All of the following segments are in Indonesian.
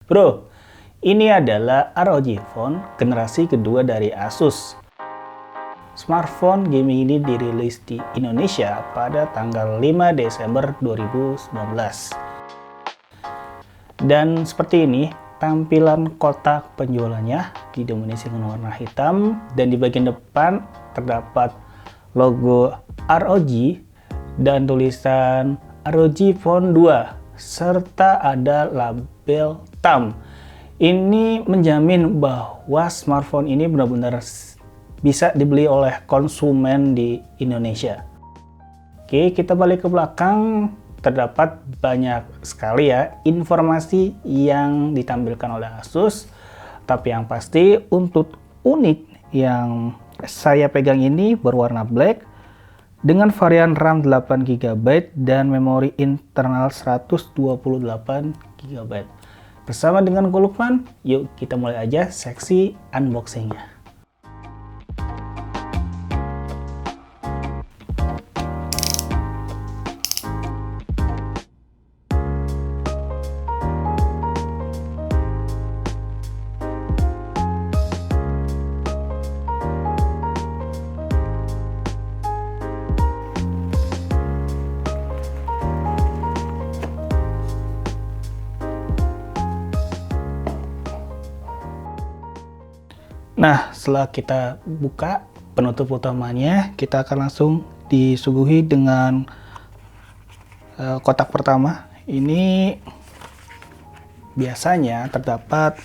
Bro, ini adalah ROG Phone generasi kedua dari Asus. Smartphone gaming ini dirilis di Indonesia pada tanggal 5 Desember 2019. Dan seperti ini tampilan kotak penjualannya, didominasi dengan warna hitam, dan di bagian depan terdapat logo ROG dan tulisan ROG Phone 2 serta ada label TAM. Ini menjamin bahwa smartphone ini benar-benar bisa dibeli oleh konsumen di Indonesia. Oke, kita balik ke belakang. Terdapat banyak sekali ya informasi yang ditampilkan oleh Asus, tapi yang pasti untuk unit yang saya pegang ini berwarna black dengan varian RAM 8GB dan memori internal 128GB. Bersama dengan Lukman, yuk kita mulai aja seksi unboxingnya. Nah, setelah kita buka penutup utamanya, kita akan langsung disuguhi dengan kotak pertama. Ini biasanya terdapat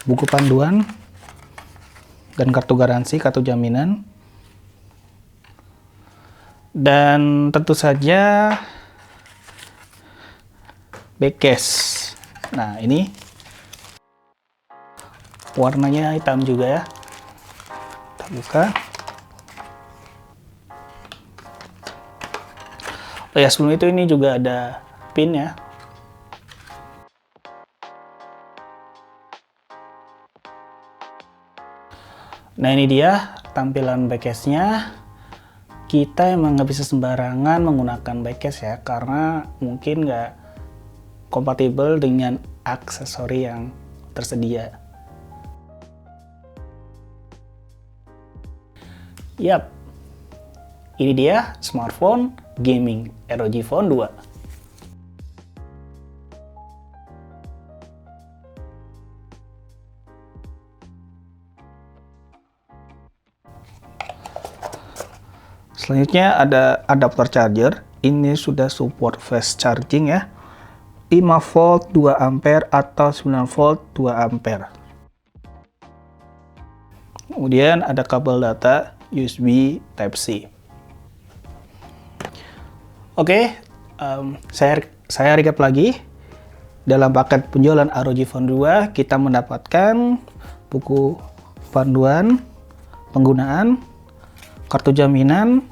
buku panduan dan kartu garansi, kartu jaminan. Dan tentu saja backcase. Nah, ini warnanya hitam juga ya. Kita buka. Oh ya, sebelum itu ini juga ada pin ya. Nah, ini dia tampilan backcase-nya. Kita emang nggak bisa sembarangan menggunakan backcase ya, karena mungkin nggak kompatibel dengan aksesori yang tersedia. Yap, ini dia smartphone gaming ROG Phone 2. Selanjutnya ada adapter charger. Ini sudah support fast charging ya. 5V 2A atau 9V 2A. Kemudian ada kabel data USB Type-C. Oke, saya recap lagi. Dalam paket penjualan ROG Phone 2, kita mendapatkan buku panduan penggunaan, kartu jaminan,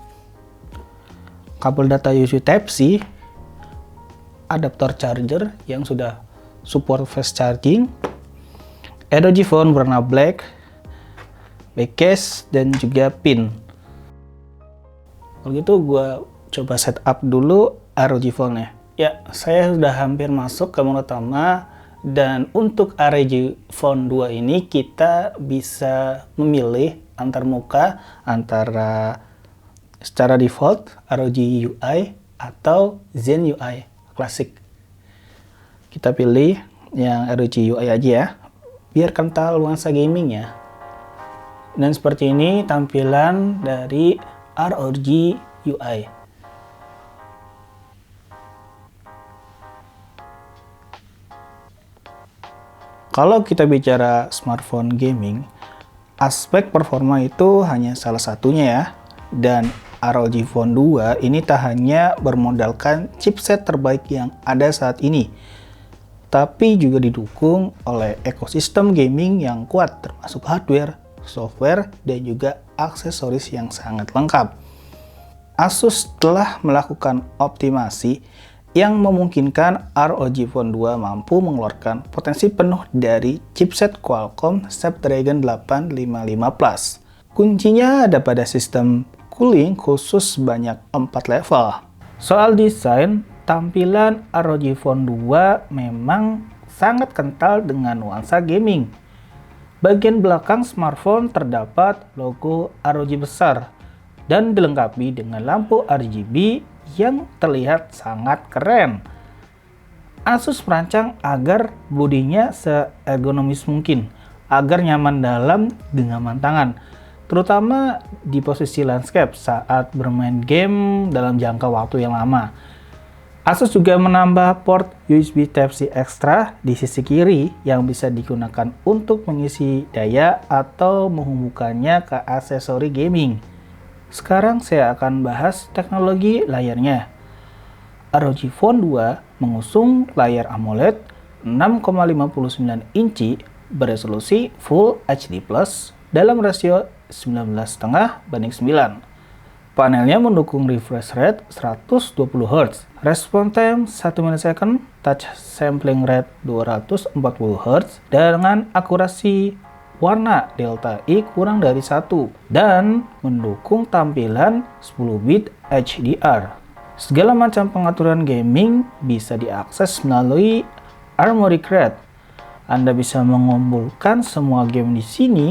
kabel data USB Type-C, adapter charger yang sudah support fast charging, ROG Phone warna black, backcase, dan juga pin. Kalau gitu gue coba setup dulu ROG Phone-nya. Ya, saya sudah hampir masuk ke menu utama, dan untuk ROG Phone 2 ini kita bisa memilih antar muka antara secara default ROG UI atau Zen UI Classic. Kita pilih yang ROG UI aja ya, biar kental nuansa gamingnya. Dan seperti ini tampilan dari ROG UI. Kalau kita bicara smartphone gaming, aspek performa itu hanya salah satunya ya. Dan ROG Phone 2 ini tak hanya bermodalkan chipset terbaik yang ada saat ini, tapi juga didukung oleh ekosistem gaming yang kuat termasuk hardware, software, dan juga aksesoris yang sangat lengkap. Asus telah melakukan optimasi yang memungkinkan ROG Phone 2 mampu mengeluarkan potensi penuh dari chipset Qualcomm Snapdragon 855 Plus. Kuncinya ada pada sistem cooling khusus sebanyak 4 level. Soal desain, tampilan ROG Phone 2 memang sangat kental dengan nuansa gaming. Bagian belakang smartphone terdapat logo ROG besar dan dilengkapi dengan lampu RGB yang terlihat sangat keren. Asus merancang agar bodinya se-ergonomis mungkin, agar nyaman dalam genggaman tangan, terutama di posisi landscape saat bermain game dalam jangka waktu yang lama. Asus juga menambah port USB Type-C ekstra di sisi kiri yang bisa digunakan untuk mengisi daya atau menghubungkannya ke aksesori gaming. Sekarang saya akan bahas teknologi layarnya. ROG Phone 2 mengusung layar AMOLED 6,59 inci beresolusi Full HD+ dalam rasio 19,5:9. Panelnya mendukung refresh rate 120 Hz, respon time 1 ms, touch sampling rate 240 Hz dengan akurasi warna delta I kurang dari 1 dan mendukung tampilan 10 bit HDR. Segala macam pengaturan gaming bisa diakses melalui Armoury Crate. Anda bisa mengumpulkan semua game di sini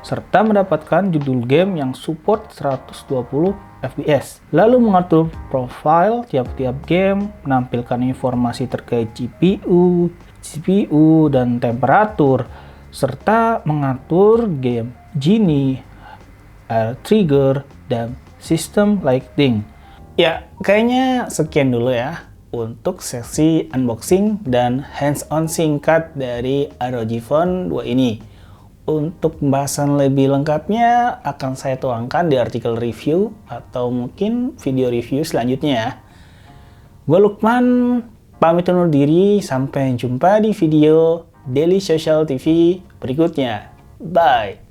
serta mendapatkan judul game yang support 120 fps. Lalu mengatur profil tiap-tiap game, menampilkan informasi terkait GPU, CPU, dan temperatur, serta mengatur game Genie, Air Trigger, dan sistem lighting. Ya, kayaknya sekian dulu ya untuk sesi unboxing dan hands-on singkat dari ROG Phone 2 ini. Untuk pembahasan lebih lengkapnya akan saya tuangkan di artikel review atau mungkin video review selanjutnya ya. Gue Lukman, pamit undur diri, sampai jumpa di video Daily Social TV berikutnya. Bye!